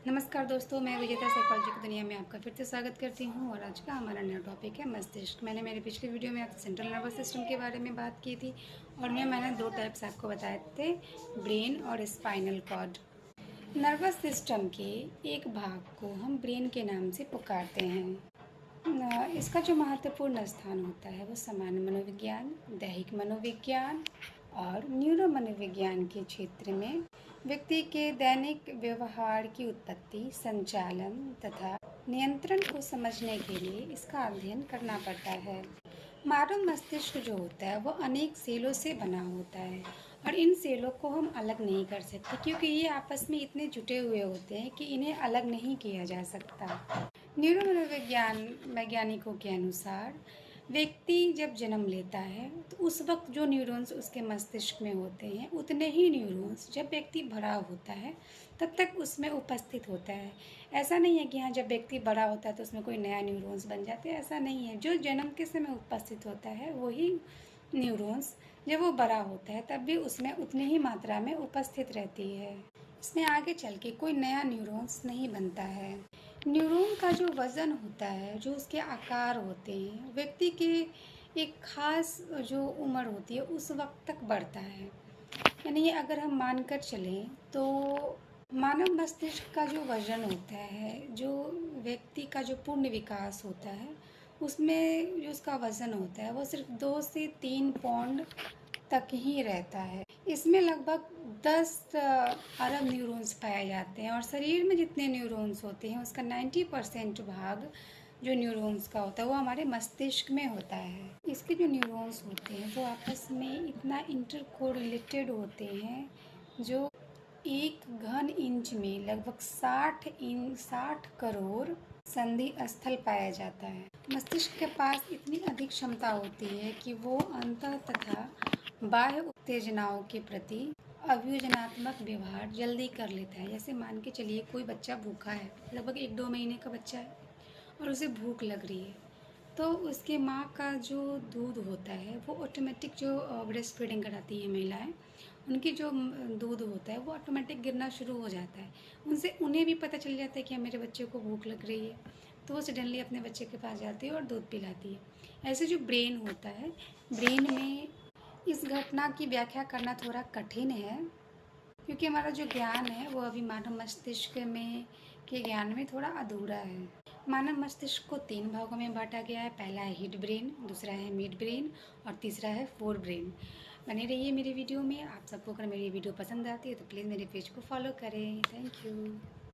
नमस्कार दोस्तों, मैं विजेता साइकोलॉजी की दुनिया में आपका फिर से स्वागत करती हूँ। और आज का हमारा नया टॉपिक है मस्तिष्क। मैंने मेरे पिछले वीडियो में आपसे सेंट्रल नर्वस सिस्टम के बारे में बात की थी और मैंने दो टाइप्स आपको बताए थे, ब्रेन और स्पाइनल कॉर्ड। नर्वस सिस्टम के एक भाग को हम ब्रेन के नाम से पुकारते हैं। इसका जो महत्वपूर्ण स्थान होता है वो सामान्य मनोविज्ञान, दैहिक मनोविज्ञान और न्यूरो मनोविज्ञान के क्षेत्र में व्यक्ति के दैनिक व्यवहार की उत्पत्ति, संचालन तथा नियंत्रण को समझने के लिए इसका अध्ययन करना पड़ता है। मानव मस्तिष्क जो होता है वो अनेक सेलों से बना होता है और इन सेलों को हम अलग नहीं कर सकते क्योंकि ये आपस में इतने जुटे हुए होते हैं कि इन्हें अलग नहीं किया जा सकता। न्यूरो मनोविज्ञान वैज्ञानिकों के अनुसार व्यक्ति जब जन्म लेता है तो उस वक्त जो न्यूरॉन्स उसके मस्तिष्क में होते हैं उतने ही न्यूरॉन्स जब व्यक्ति बड़ा होता है तब तक उसमें उपस्थित होता है। ऐसा नहीं है कि हाँ जब व्यक्ति बड़ा होता है तो उसमें कोई नया न्यूरॉन्स बन जाते हैं, ऐसा नहीं है। जो जन्म के समय उपस्थित होता है वही न्यूरॉन्स जब वो बड़ा होता है तब भी उसमें उतनी ही मात्रा में उपस्थित रहती है। इसमें आगे चल के कोई नया न्यूरॉन्स नहीं बनता है। न्यूरॉन का जो वज़न होता है, जो उसके आकार होते हैं, व्यक्ति के एक ख़ास जो उम्र होती है उस वक्त तक बढ़ता है। यानी अगर हम मानकर चलें तो मानव मस्तिष्क का जो वज़न होता है, जो व्यक्ति का जो पूर्ण विकास होता है, उसमें जो उसका वज़न होता है वो सिर्फ 2 से 3 पौंड तक ही रहता है। इसमें लगभग 10 अरब न्यूरॉन्स पाए जाते हैं और शरीर में जितने न्यूरॉन्स होते हैं उसका 90% भाग जो न्यूरॉन्स का होता है वो हमारे मस्तिष्क में होता है। इसके जो न्यूरॉन्स होते हैं वो आपस में इतना इंटर कोरिलेटेड होते हैं जो 1 घन इंच में लगभग 60 करोड़ संधि स्थल पाया जाता है। मस्तिष्क के पास इतनी अधिक क्षमता होती है कि वो अंतः तथा बाह्य उत्तेजनाओं के प्रति अभियोजनात्मक व्यवहार जल्दी कर लेता है। जैसे मान के चलिए कोई बच्चा भूखा है, लगभग 1-2 महीने का बच्चा है और उसे भूख लग रही है, तो उसके माँ का जो दूध होता है वो ऑटोमेटिक, जो ब्रेस्ट फीडिंग कराती है महिलाएं, उनकी जो दूध होता है वो ऑटोमेटिक गिरना शुरू हो जाता है। उन्हें भी पता चल जाता है कि मेरे बच्चे को भूख लग रही है, तो वो सडनली अपने बच्चे के पास जाती है और दूध पिलाती है। ऐसे जो ब्रेन होता है, ब्रेन में इस घटना की व्याख्या करना थोड़ा कठिन है क्योंकि हमारा जो ज्ञान है वो अभी मानव मस्तिष्क में के ज्ञान में थोड़ा अधूरा है। मानव मस्तिष्क को 3 भागों में बांटा गया है। पहला है हिड ब्रेन, दूसरा है मिड ब्रेन और तीसरा है फोर ब्रेन। बने रहिए मेरी वीडियो में। आप सबको अगर मेरी वीडियो पसंद आती है तो प्लीज़ मेरे पेज को फॉलो करें। Thank you.